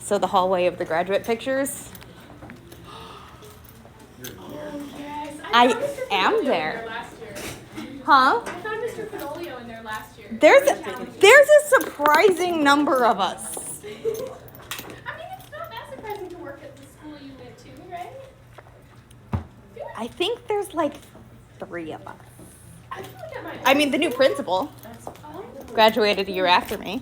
So the hallway of the graduate pictures. Yes. I found Mr. am Fenoglio there. In there last year. Huh? I found Mr. Fenoglio in there last year. There's a surprising number of us. I mean, it's not that surprising to work at the school you went to, right? I think there's like 3 of us. I can look at my. I mean, the new principal Oh. graduated a year after me.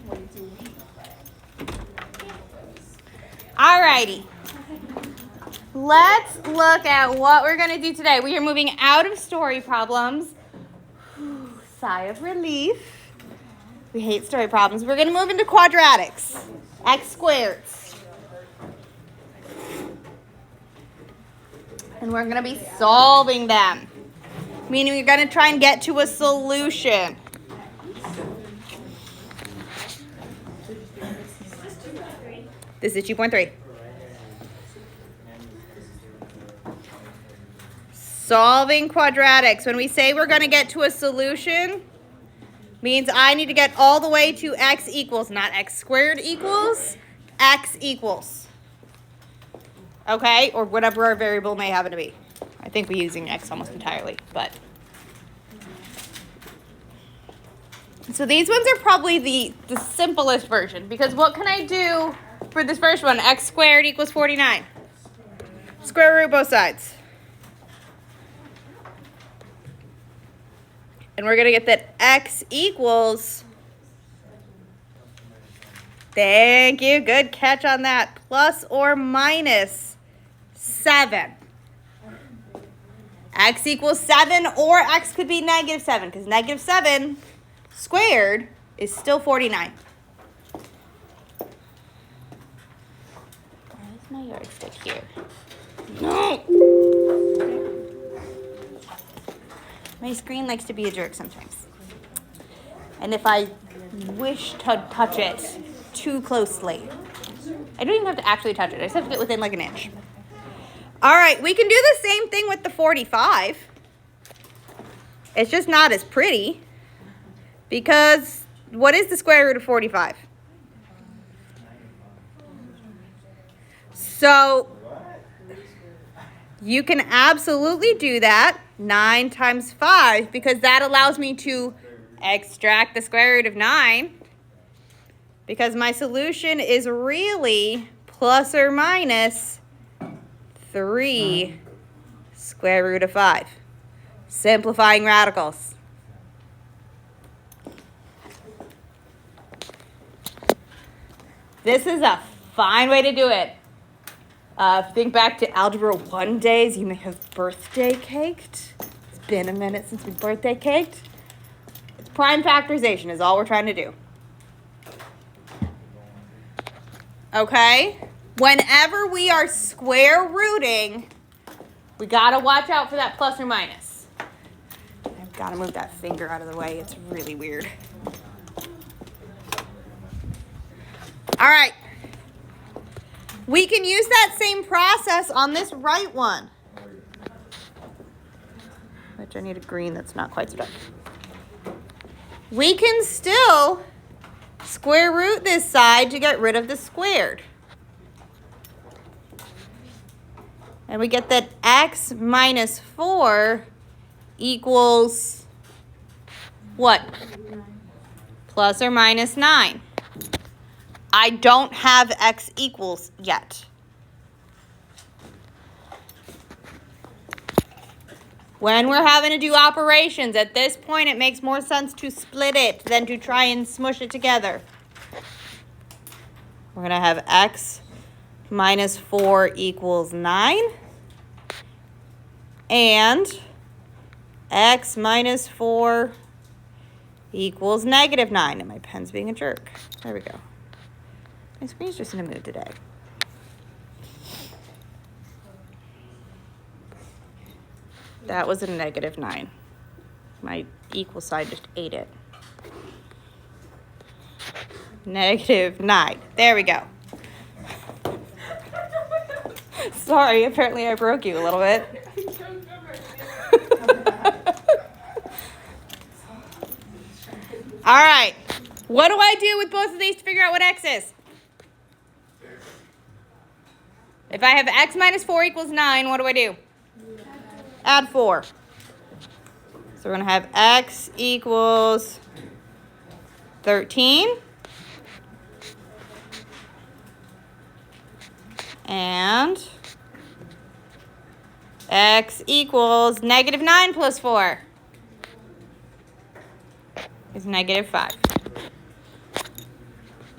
Alrighty. Let's look at what we're going to do today. We are moving out of story problems. Whew, sigh of relief. We hate story problems. We're going to move into quadratics. X squareds. And we're going to be solving them. Meaning we're going to try and get to a solution. This is 2.3. Solving quadratics. When we say we're going to get to a solution, means I need to get all the way to x equals, not x squared equals, x equals. Okay? Or whatever our variable may happen to be. I think we're using x almost entirely, but. So these ones are probably the simplest version, because what can I do for this first one? X squared equals 49. Square root both sides. And we're going to get that x equals, thank you, good catch on that, plus or minus 7. X equals 7, or x could be negative 7, because negative 7 squared is still 49. Where's my yardstick here? No! My screen likes to be a jerk sometimes. And if I wish to touch it too closely, I don't even have to actually touch it. I just have to get within like an inch. All right, we can do the same thing with the 45. It's just not as pretty. Because what is the square root of 45? So you can absolutely do that. 9 times 5, because that allows me to extract the square root of 9, because my solution is really plus or minus 3 square root of 5. Simplifying radicals. This is a fine way to do it. Think back to Algebra 1 days. You may have birthday caked. It's been a minute since we birthday caked. It's prime factorization is all we're trying to do. Okay? Whenever we are square rooting, we got to watch out for that plus or minus. I've got to move that finger out of the way. It's really weird. All right. We can use that same process on this right one. Which I need a green that's not quite so dark. We can still square root this side to get rid of the squared. And we get that x minus 4 equals what? Plus or minus 9. I don't have x equals yet. When we're having to do operations, at this point it makes more sense to split it than to try and smush it together. We're going to have x minus 4 equals 9. And x minus 4 equals negative 9. And my pen's being a jerk. There we go. My screen's just in a mood today. That was a negative 9. My equal sign just ate it. Negative 9. There we go. Sorry, apparently I broke you a little bit. All right. What do I do with both of these to figure out what x is? If I have x minus 4 equals 9, what do I do? Add 4. So we're going to have x equals 13. And x equals negative 9 plus 4 is negative 5.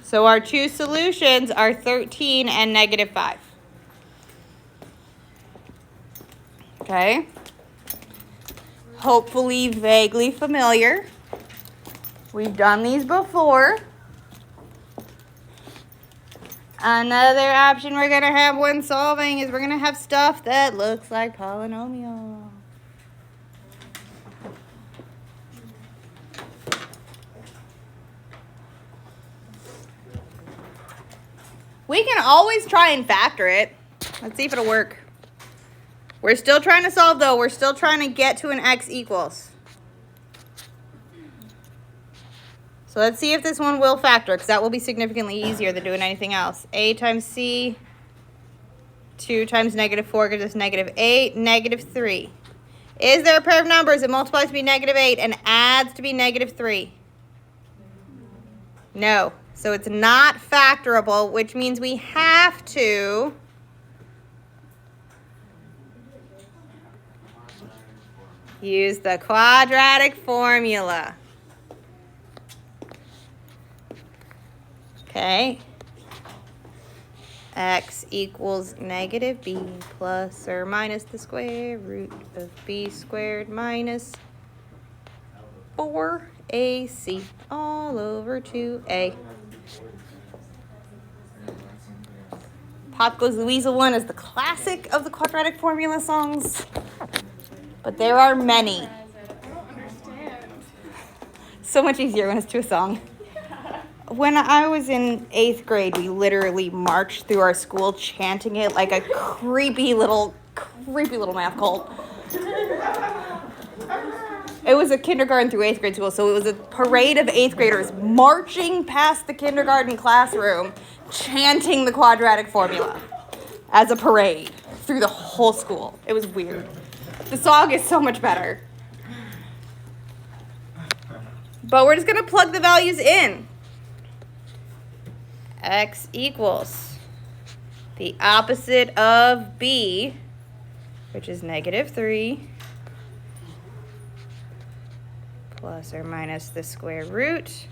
So our two solutions are 13 and negative 5. Okay. Hopefully vaguely familiar. We've done these before. Another option we're going to have when solving is we're going to have stuff that looks like polynomial. We can always try and factor it. Let's see if it'll work. We're still trying to solve, though. We're still trying to get to an x equals. So let's see if this one will factor, because that will be significantly easier than doing anything else. A times c, 2 times negative 4 gives us negative 8, negative 3. Is there a pair of numbers that multiplies to be negative 8 and adds to be negative 3? No. So it's not factorable, which means we have to use the quadratic formula. Okay. X equals negative b plus or minus the square root of b squared minus 4ac all over 2a. Pop Goes the Weasel one is the classic of the quadratic formula songs, but there are many. I don't understand. So much easier when it's to a song. When I was in 8th grade, we literally marched through our school chanting it like a creepy little math cult. It was a kindergarten through 8th grade school, so it was a parade of 8th graders marching past the kindergarten classroom, chanting the quadratic formula as a parade through the whole school. It was weird. The song is so much better. But we're just going to plug the values in. X equals the opposite of b, which is negative 3, plus or minus the square root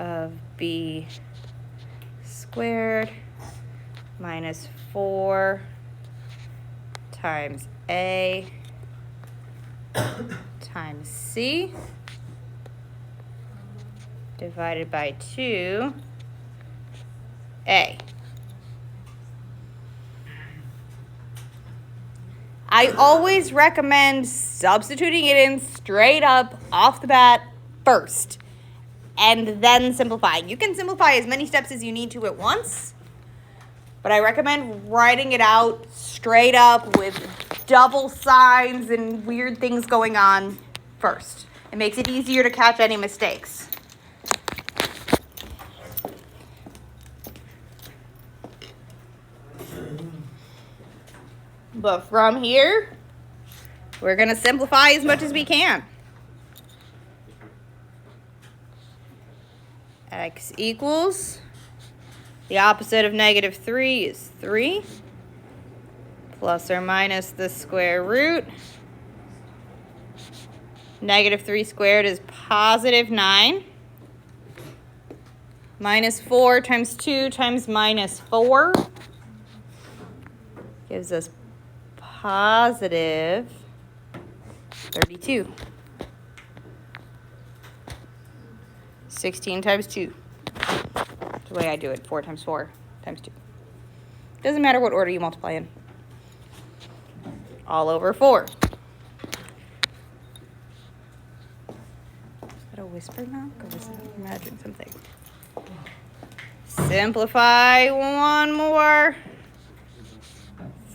of b squared minus 4 times a times c divided by 2a. I always recommend substituting it in straight up off the bat first and then simplifying. You can simplify as many steps as you need to at once, but I recommend writing it out straight up with double signs and weird things going on first. It makes it easier to catch any mistakes. But from here, we're going to simplify as much as we can. X equals, the opposite of negative 3 is 3, plus or minus the square root. Negative 3 squared is positive 9. Minus 4 times 2 times minus 4 gives us positive 32. 16 times 2. That's the way I do it. 4 times 4 times 2. Doesn't matter what order you multiply in. All over 4. Is that a whisper knock? Or was it imagine something? Simplify one more.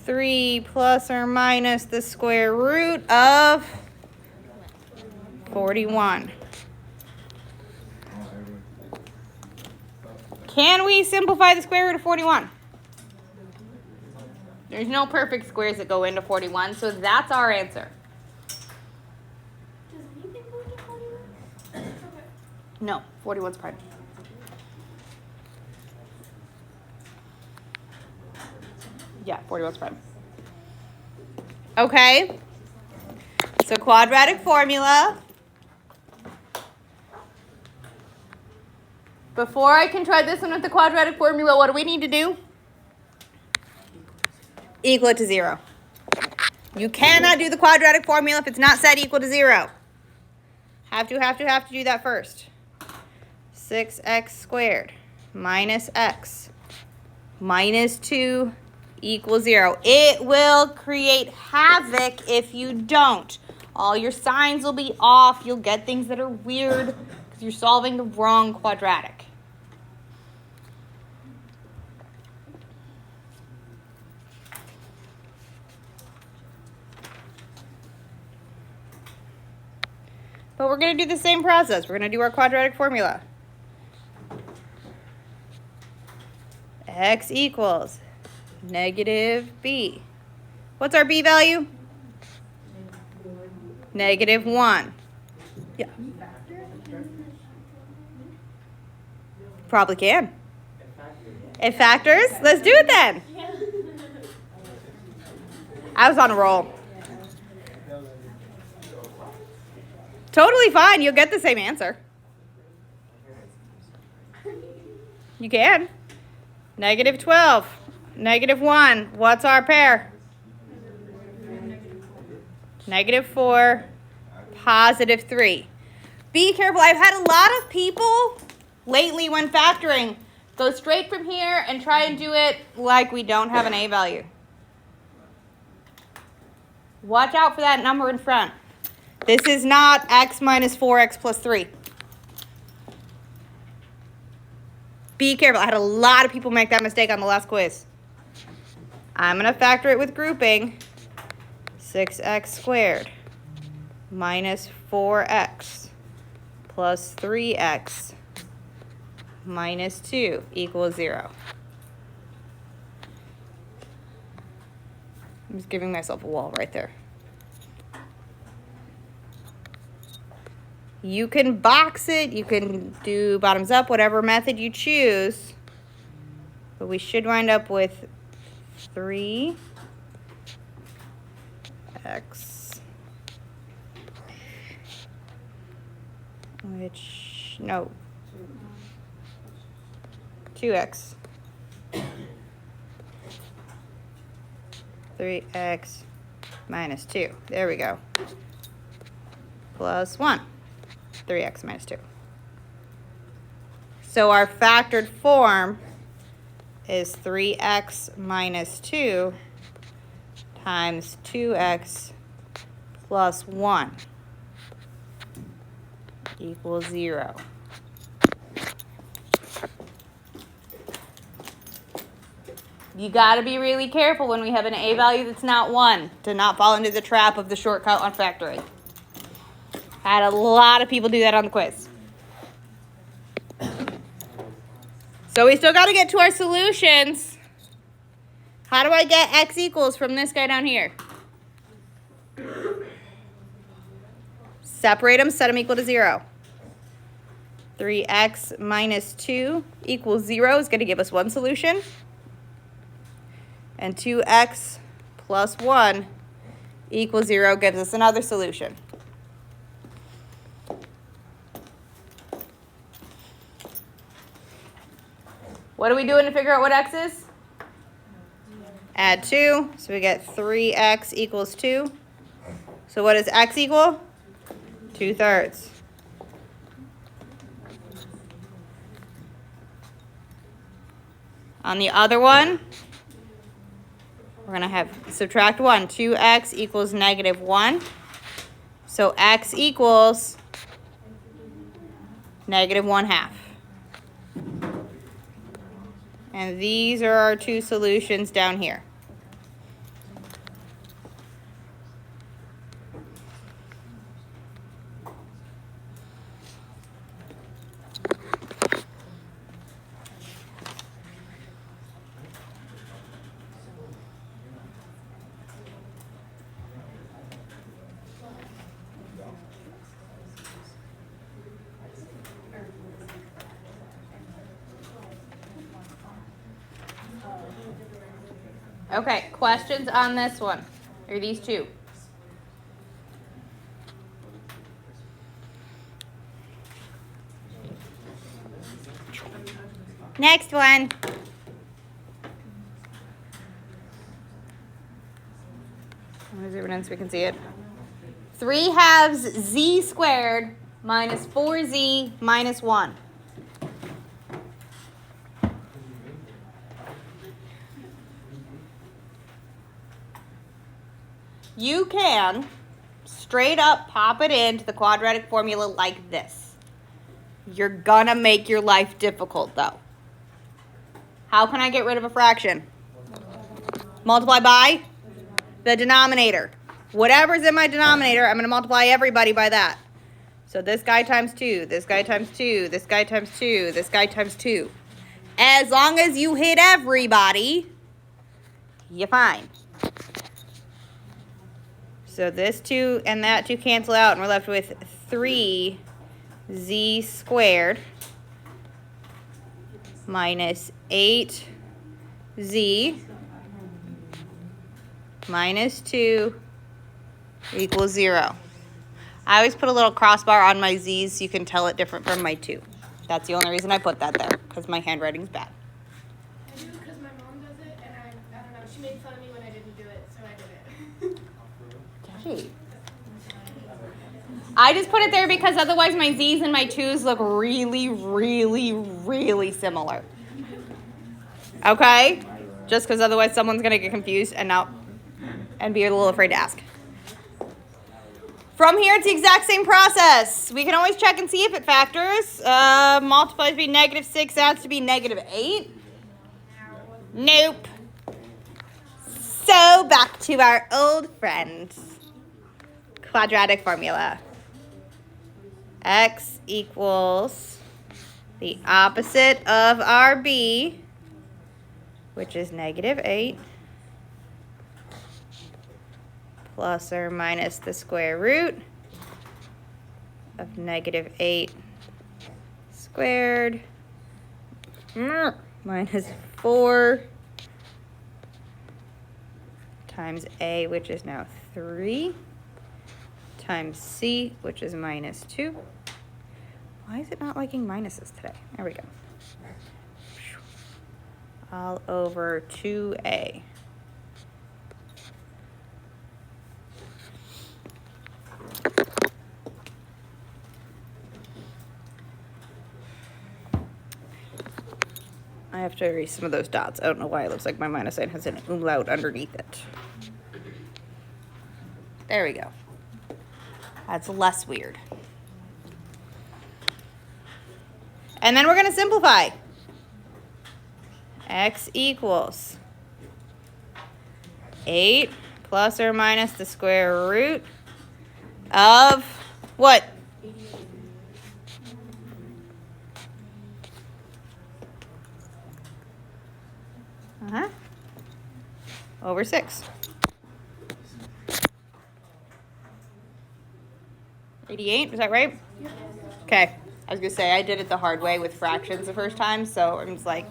3 plus or minus the square root of 41. Can we simplify the square root of 41? There's no perfect squares that go into 41, so that's our answer. Does anything go into 41? Okay. No, 41's prime. Yeah, 41's prime. Okay. So quadratic formula. Before I can try this one with the quadratic formula, what do we need to do? Equal it to 0. You cannot do the quadratic formula if it's not set equal to 0. Have to do that first. 6x squared minus x minus 2 equals 0. It will create havoc if you don't. All your signs will be off. You'll get things that are weird because you're solving the wrong quadratic. But we're going to do the same process. We're going to do our quadratic formula. X equals negative b. What's our b value? Negative 1. Yeah. Probably can. It factors? Let's do it then. I was on a roll. Totally fine. You'll get the same answer. You can. Negative 12. Negative 1. What's our pair? Negative 4. Positive 3. Be careful. I've had a lot of people lately when factoring go straight from here and try and do it like we don't have an a value. Watch out for that number in front. This is not x minus 4x plus 3. Be careful. I had a lot of people make that mistake on the last quiz. I'm going to factor it with grouping. 6x squared minus 4x plus 3x minus 2 equals 0. I'm just giving myself a wall right there. You can box it, you can do bottoms up, whatever method you choose. But we should wind up with 3x which, no, 2x. 3x minus 2. There we go. Plus 1. 3x minus 2. So our factored form is 3x minus 2 times 2x plus 1 equals 0. You got to be really careful when we have an a value that's not 1 to not fall into the trap of the shortcut on factoring. I had a lot of people do that on the quiz. So we still got to get to our solutions. How do I get x equals from this guy down here? Separate them, set them equal to 0. 3x minus 2 equals 0 is going to give us one solution. And 2x plus 1 equals 0 gives us another solution. What are we doing to figure out what x is? Add 2. So we get 3x equals 2. So what does x equal? 2/3. On the other one, we're going to have subtract 1. 2x equals negative 1. So x equals negative 1/2. And these are our two solutions down here. Okay, questions on this one? Or these two? Next one. I'm gonna zoom it in so we can see it. 3/2 z squared minus 4z minus 1. You can straight up pop it into the quadratic formula like this. You're gonna make your life difficult though. How can I get rid of a fraction? Multiply by the denominator. Whatever's in my denominator, I'm going to multiply everybody by that. So this guy times 2, this guy times 2, this guy times 2, this guy times 2. As long as you hit everybody, you're fine. So this 2 and that 2 cancel out, and we're left with 3z squared minus 8z minus 2 equals 0. I always put a little crossbar on my z's so you can tell it different from my 2. That's the only reason I put that there, because my handwriting's bad. I do because my mom does it, and I don't know. She made fun of me when I didn't do it, so I did it. I just put it there because otherwise my z's and my 2's look really, really, really similar. Okay? Just because otherwise someone's going to get confused and be a little afraid to ask. From here, it's the exact same process. We can always check and see if it factors. Multiplies to be -6, adds to be -8. Nope. So back to our old friend. Quadratic formula. X equals the opposite of our b, which is -8. Plus or minus the square root of -8 squared minus 4 times a, which is now 3, times c, which is -2. Why is it not liking minuses today? There we go. All over 2a. I have to erase some of those dots. I don't know why it looks like my minus sign has an umlaut underneath it. There we go. That's less weird. And then we're going to simplify. X equals 8 plus or minus the square root of what? Over 6. 88, is that right? Okay. I was going to say, I did it the hard way with fractions the first time, so I'm just like.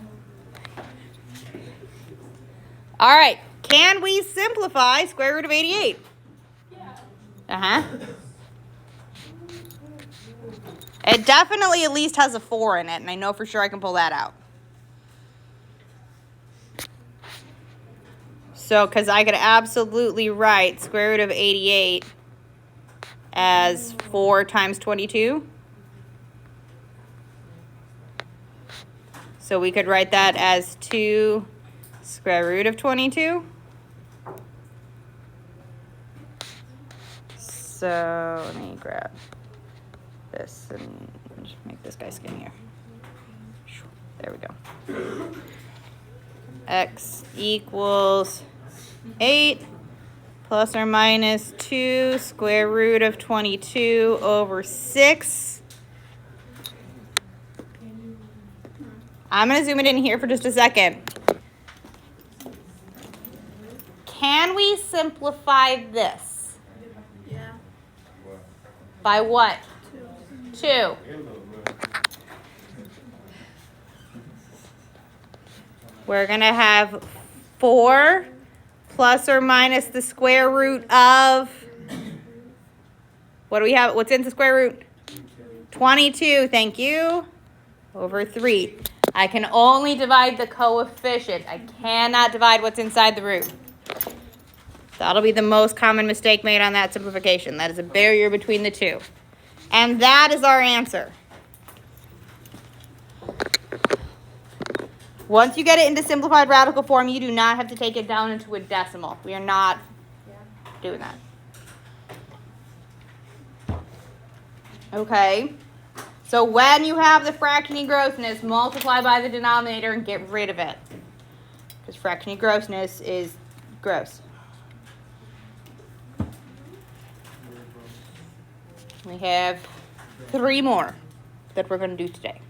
All right. Can we simplify square root of 88? Yeah. It definitely at least has a 4 in it, and I know for sure I can pull that out. So, because I could absolutely write square root of 88 as 4 times 22. So we could write that as 2 square root of 22. So let me grab this and just make this guy skinnier. There we go. X equals 8 plus or minus 2 square root of 22 over 6. I'm going to zoom it in here for just a second. Can we simplify this? Yeah. By what? 2. We're going to have 4 plus or minus the square root of, what do we have? What's in the square root? 22, thank you, over 3. I can only divide the coefficient. I cannot divide what's inside the root. That'll be the most common mistake made on that simplification. That is a barrier between the two. And that is our answer. Once you get it into simplified radical form, you do not have to take it down into a decimal. We are not doing that. Okay. So when you have the fractiony grossness, multiply by the denominator and get rid of it. Because fractiony grossness is gross. We have 3 more that we're going to do today.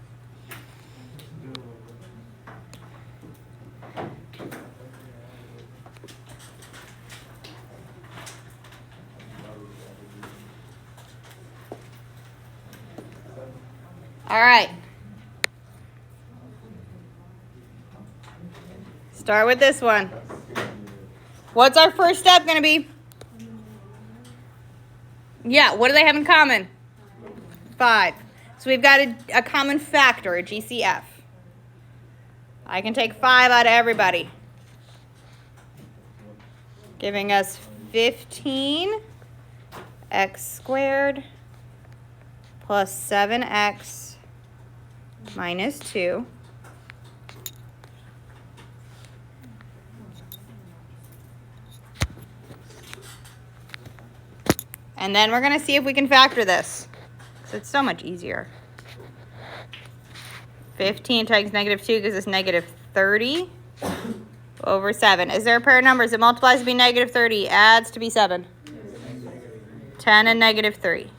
All right. Start with this one. What's our first step going to be? Yeah, what do they have in common? 5. So we've got a common factor, a GCF. I can take 5 out of everybody, giving us 15x squared plus 7x minus 2. And then we're going to see if we can factor this. So it's so much easier. 15 times negative 2 gives us negative 30 over 7. Is there a pair of numbers that multiplies to be negative 30, adds to be 7? 10 and negative 3.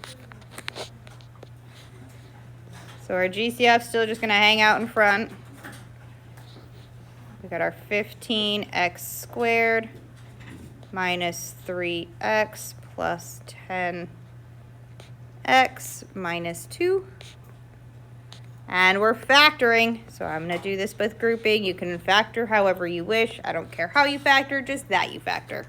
So our GCF still just going to hang out in front. We got our 15x squared minus 3x plus 10x minus 2. And we're factoring, so I'm going to do this with grouping. You can factor however you wish. I don't care how you factor, just that you factor.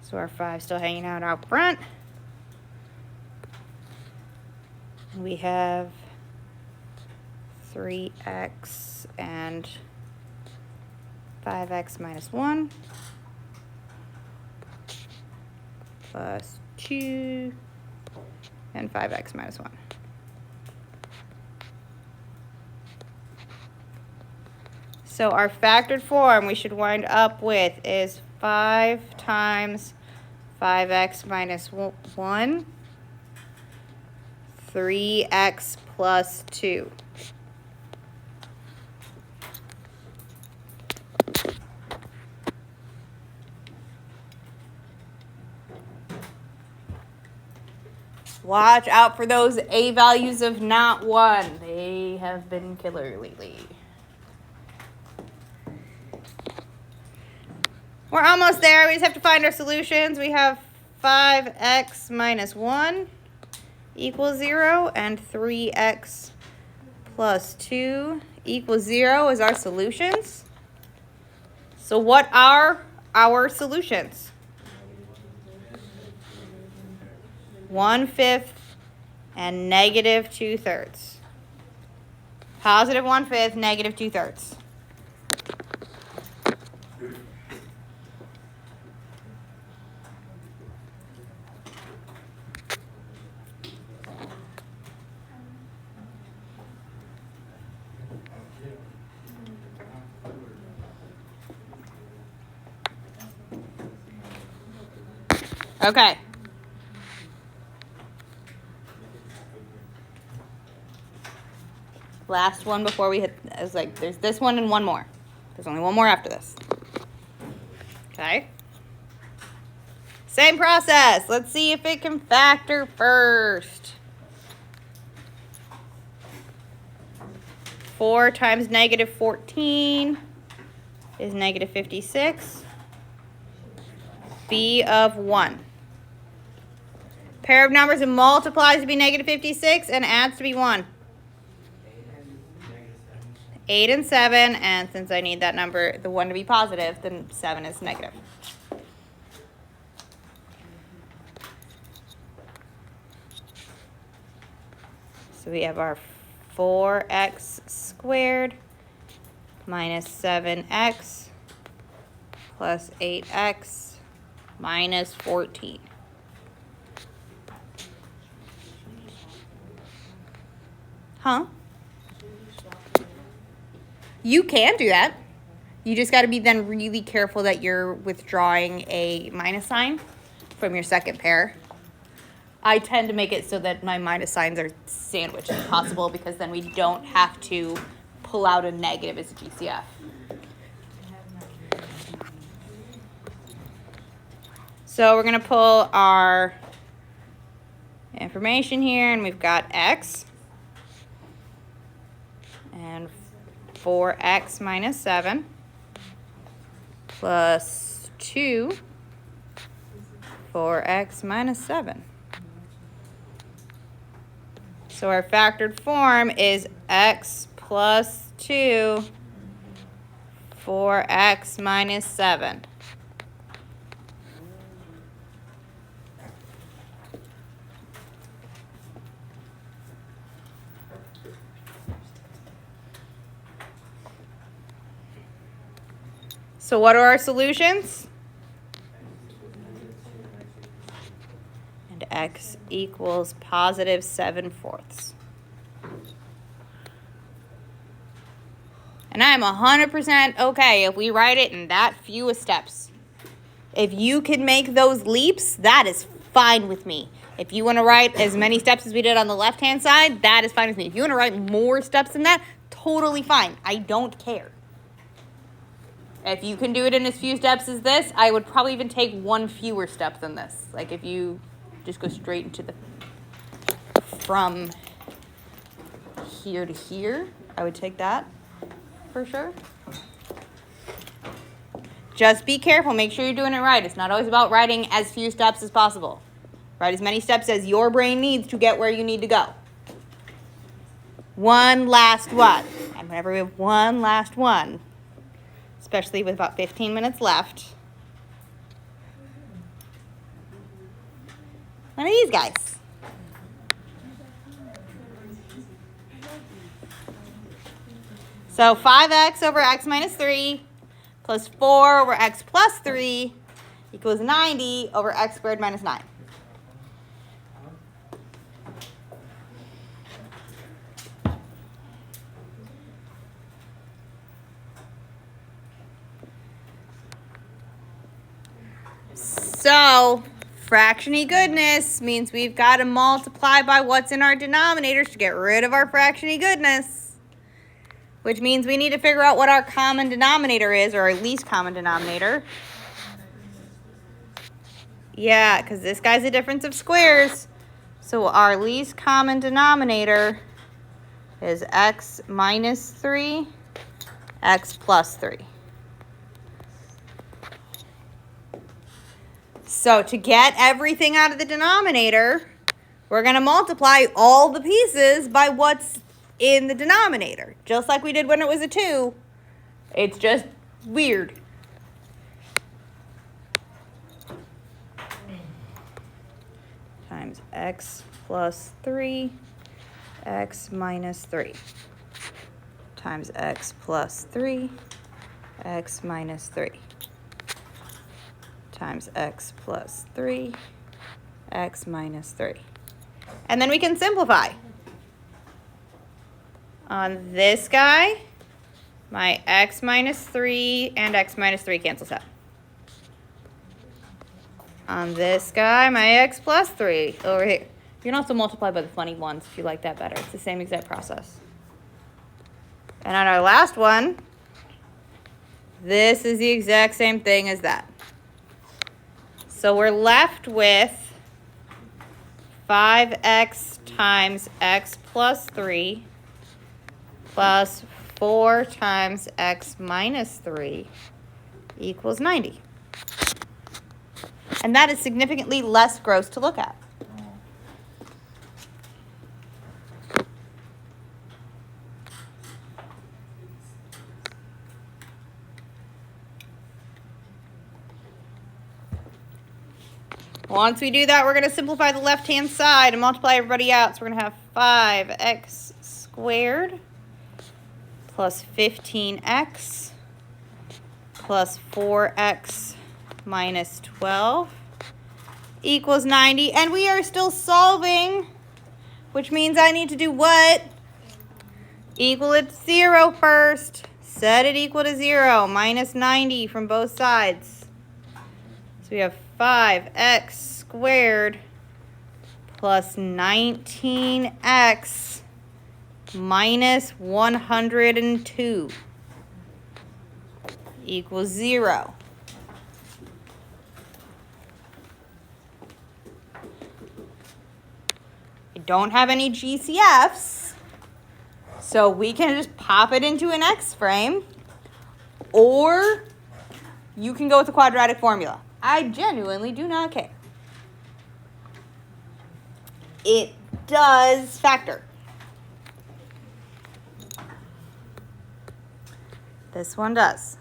So our 5 still hanging out front. We have 3x and 5x minus 1 plus 2 and 5x minus 1. So our factored form we should wind up with is 5 times 5x minus 1, 3x plus 2. Watch out for those A values of not 1. They have been killer lately. We're almost there. We just have to find our solutions. We have 5x minus 1 equals 0 and 3x plus 2 equals 0 is our solutions. So what are our solutions? 1/5 and negative 2/3. Positive 1/5, negative 2/3. Okay. Last one before we hit, I was like, there's this one and one more. There's only one more after this. Okay. Same process. Let's see if it can factor first. 4 times negative 14 is negative 56. B of 1. Pair of numbers that multiplies to be negative 56 and adds to be 1. 8 and 7, and since I need that number, the 1 to be positive, then 7 is negative. So we have our 4x squared minus 7x plus 8x minus 14. Huh? You can do that. You just got to be then really careful that you're withdrawing a minus sign from your second pair. I tend to make it so that my minus signs are sandwiched if possible, because then we don't have to pull out a negative as a GCF. So we're going to pull our information here, and we've got x and 4x minus 7 plus 2 4x minus 7. So our factored form is x plus 2 4x minus 7. So what are our solutions? And x equals positive 7/4. And I'm 100% okay if we write it in that few steps. If you can make those leaps, that is fine with me. If you want to write as many steps as we did on the left-hand side, that is fine with me. If you want to write more steps than that, totally fine. I don't care. If you can do it in as few steps as this, I would probably even take one fewer step than this. Like if you just go straight into the from here to here, I would take that for sure. Just be careful. Make sure you're doing it right. It's not always about writing as few steps as possible. Write as many steps as your brain needs to get where you need to go. One last one. And whenever we have one last one, especially with about 15 minutes left, one of these guys. So 5x over x minus 3 plus 4 over x plus 3 equals 90 over x squared minus 9. So, fraction-y goodness means we've got to multiply by what's in our denominators to get rid of our fraction-y goodness. Which means we need to figure out what our common denominator is, or our least common denominator. Yeah, because this guy's a difference of squares. So our least common denominator is x minus 3, x plus 3. So to get everything out of the denominator, we're going to multiply all the pieces by what's in the denominator. Just like we did when it was a 2. It's just weird. Times x plus 3, x minus 3. Times x plus 3, x minus 3. Times x plus 3, x minus 3. And then we can simplify. On this guy, my x minus 3 and x minus 3 cancels out. On this guy, my x plus 3 over here. You can also multiply by the funny ones if you like that better. It's the same exact process. And on our last one, this is the exact same thing as that. So we're left with 5x times x plus 3 plus 4 times x minus 3 equals 90. And that is significantly less gross to look at. Once we do that, we're going to simplify the left-hand side and multiply everybody out. So we're going to have 5x squared plus 15x plus 4x minus 12 equals 90. And we are still solving, which means I need to do what? Equal it to 0 first. Set it equal to 0. Minus 90 from both sides. So we have 5x squared plus 19x minus 102 equals 0. I don't have any GCFs, so we can just pop it into an X frame, or you can go with the quadratic formula. I genuinely do not care. It does factor. This one does.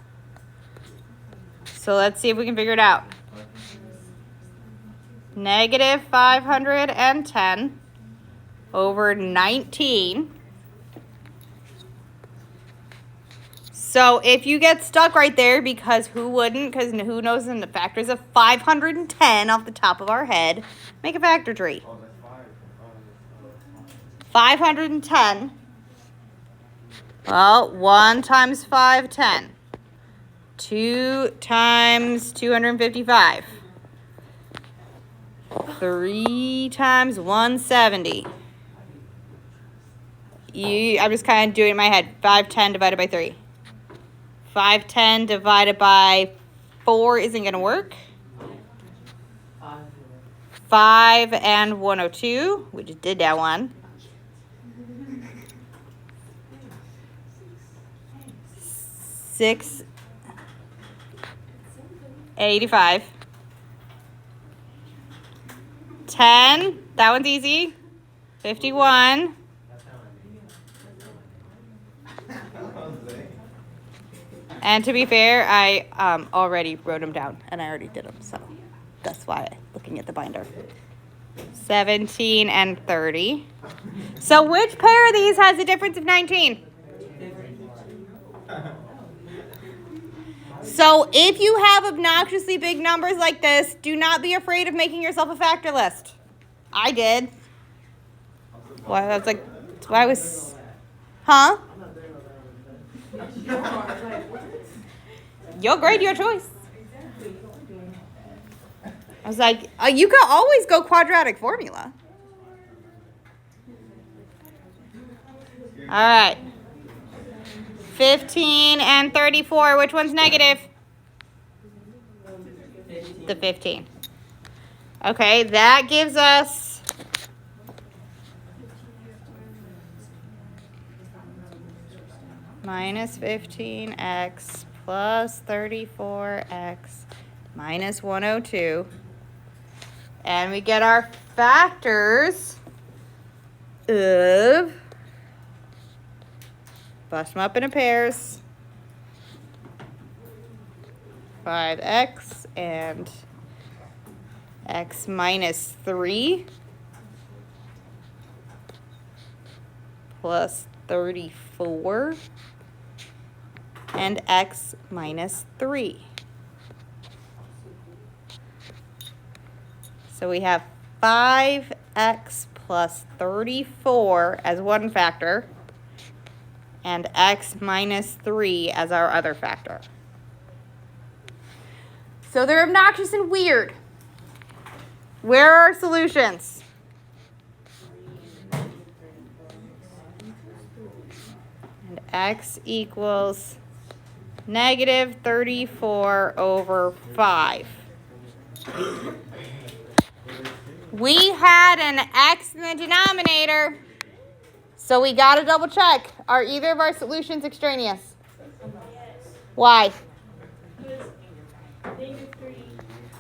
So let's see if we can figure it out. Negative 510 over 19. So if you get stuck right there, because who wouldn't? Because who knows the factors of 510 off the top of our head? Make a factor tree. 510. Well, 1 times 510. 2 times 255. 3 times 170. I'm just kind of doing it in my head. 510 divided by 3. 510 divided by 4 isn't going to work. 5 and 102. We just did that one. 685. 10. That one's easy. 51. And to be fair, I already wrote them down, and I already did them, so that's why I'm looking at the binder. 17 and 30. So which pair of these has a difference of 19? So if you have obnoxiously big numbers like this, do not be afraid of making yourself a factor list. I did. Well, I was like, that's why I was, huh? Your grade, your choice. I was like, you can always go quadratic formula. All right. 15 and 34. Which one's negative? The 15. Okay, that gives us minus 15x plus 34x minus 102. And we get our factors of, bust them up into pairs, 5x and x minus 3 plus 34 and x minus 3. So we have 5x plus 34 as one factor and x minus 3 as our other factor. So they're obnoxious and weird. Where are our solutions? And x equals negative 34 over 5. We had an x in the denominator, so we got to double check. Are either of our solutions extraneous? Why? Negative 3,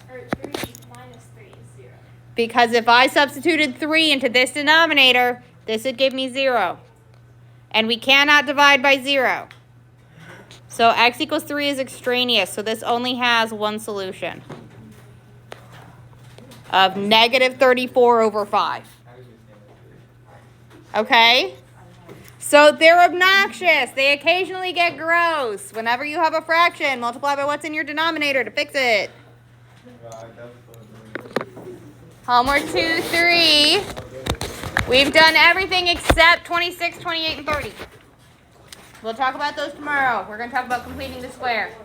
or 3 minus 3 is 0. Because if I substituted 3 into this denominator, this would give me 0. And we cannot divide by 0. So x equals 3 is extraneous, so this only has one solution. of negative 34 over 5. Okay? So they're obnoxious. They occasionally get gross. Whenever you have a fraction, multiply by what's in your denominator to fix it. Homework 2, 3. We've done everything except 26, 28, and 30. We'll talk about those tomorrow. We're going to talk about completing the square.